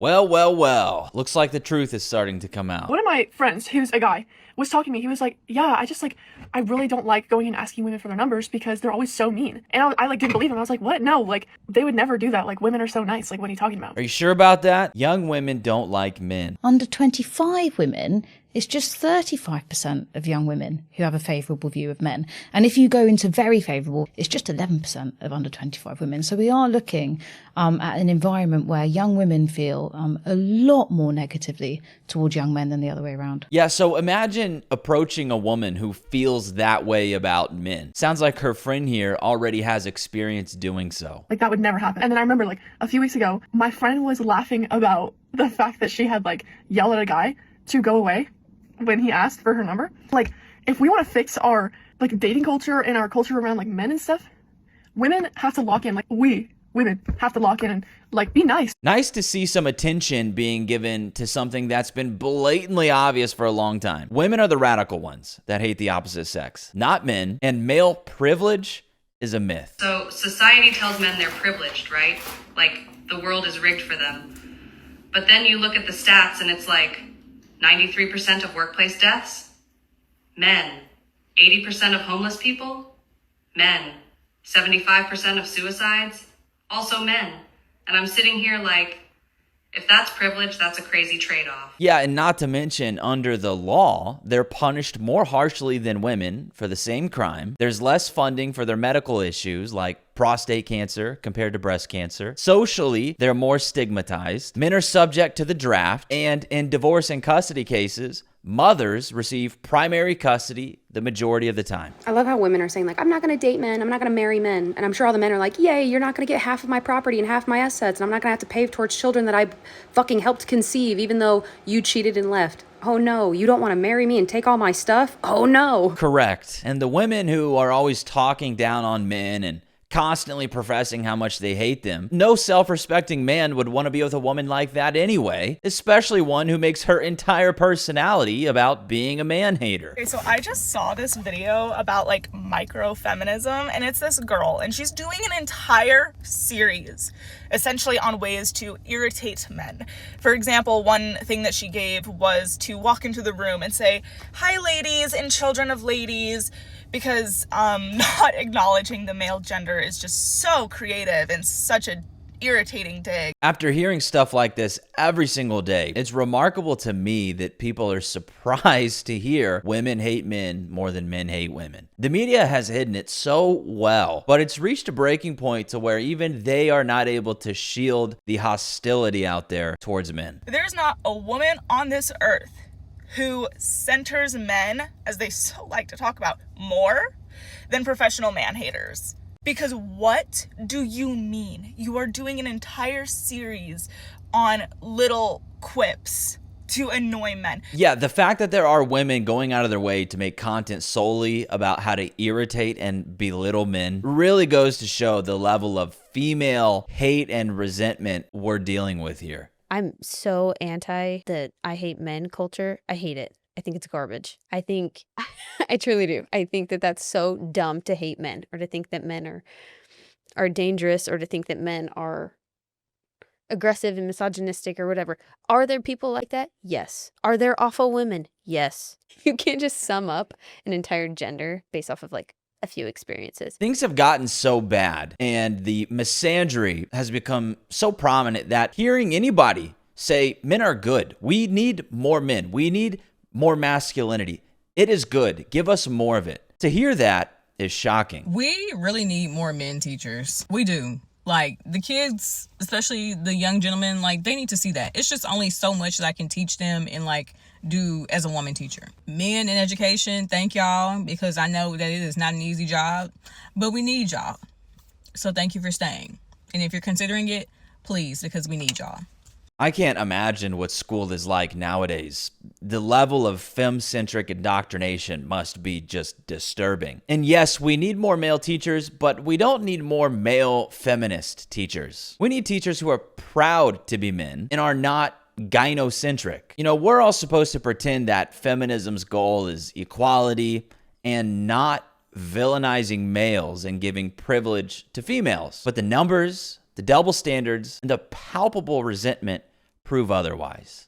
Well, well, well. Looks like the truth is starting to come out. One of my friends, who's a guy, was talking to me. He was like, "Yeah, I really don't like going and asking women for their numbers because they're always so mean." And I like didn't believe him. I was like, "What? No, like they would never do that. Like women are so nice. Like what are you talking about?" Are you sure about that? Young women don't like men. Under 25 women, it's just 35% of young women who have a favourable view of men. And if you go into very favourable, it's just 11% of under 25 women. So we are looking at an environment where young women feel a lot more negatively towards young men than the other way around. Yeah, so imagine approaching a woman who feels that way about men. Sounds like her friend here already has experience doing so. Like that would never happen. And then I remember like a few weeks ago, my friend was laughing about the fact that she had like yelled at a guy to go away when he asked for her number. Like, if we want to fix our like dating culture and our culture around like men and stuff, women have to lock in. Like we women have to lock in and like be nice. Nice to see some attention being given to something that's been blatantly obvious for a long time. Women are the radical ones that hate the opposite sex, not men, and male privilege is a myth. So society tells men they're privileged, right? Like the world is rigged for them. But then you look at the stats and it's like 93% of workplace deaths, men. 80% of homeless people, men. 75% of suicides, also men. And I'm sitting here like, if that's privilege, that's a crazy trade-off. Yeah, and not to mention, under the law, they're punished more harshly than women for the same crime. There's less funding for their medical issues like prostate cancer compared to breast cancer. Socially, they're more stigmatized. Men are subject to the draft, and in divorce and custody cases, mothers receive primary custody the majority of the time. I love how women are saying, like, I'm not going to date men. I'm not going to marry men. And I'm sure all the men are like, yay, you're not going to get half of my property and half my assets. And I'm not going to have to pay towards children that I fucking helped conceive, even though you cheated and left. Oh no, you don't want to marry me and take all my stuff? Oh no. Correct. And the women who are always talking down on men and constantly professing how much they hate them, no self-respecting man would want to be with a woman like that anyway, especially one who makes her entire personality about being a man-hater. Okay, so I just saw this video about like micro-feminism, and it's this girl, and she's doing an entire series essentially on ways to irritate men. For example, one thing that she gave was to walk into the room and say, "Hi ladies and children of ladies," because not acknowledging the male gender is just so creative and such a irritating dig. After hearing stuff like this every single day, it's remarkable to me that people are surprised to hear women hate men more than men hate women. The media has hidden it so well, but it's reached a breaking point to where even they are not able to shield the hostility out there towards men. There's not a woman on this earth who centers men, as they so like to talk about, more than professional man-haters. Because what do you mean? You are doing an entire series on little quips to annoy men. Yeah, the fact that there are women going out of their way to make content solely about how to irritate and belittle men really goes to show the level of female hate and resentment we're dealing with here. I'm so anti the I hate men culture. I hate it. I think it's garbage. I think, I truly do. I think that that's so dumb to hate men, or to think that men are dangerous, or to think that men are aggressive and misogynistic or whatever. Are there people like that? Yes. Are there awful women? Yes. You can't just sum up an entire gender based off of like a few experiences. Things have gotten so bad, and the misandry has become so prominent that hearing anybody say men are good, we need more men, we need more masculinity, it is good, give us more of it, to hear that is shocking. We really need more men teachers. We do. Like, the kids, especially the young gentlemen, like, they need to see that. It's just only so much that I can teach them and, like, do as a woman teacher. Men in education, thank y'all, because I know that it is not an easy job, but we need y'all. So thank you for staying. And if you're considering it, please, because we need y'all. I can't imagine what school is like nowadays. The level of femme-centric indoctrination must be just disturbing. And yes, we need more male teachers, but we don't need more male feminist teachers. We need teachers who are proud to be men and are not gynocentric. You know, we're all supposed to pretend that feminism's goal is equality and not villainizing males and giving privilege to females. But the numbers, the double standards, and the palpable resentment prove otherwise.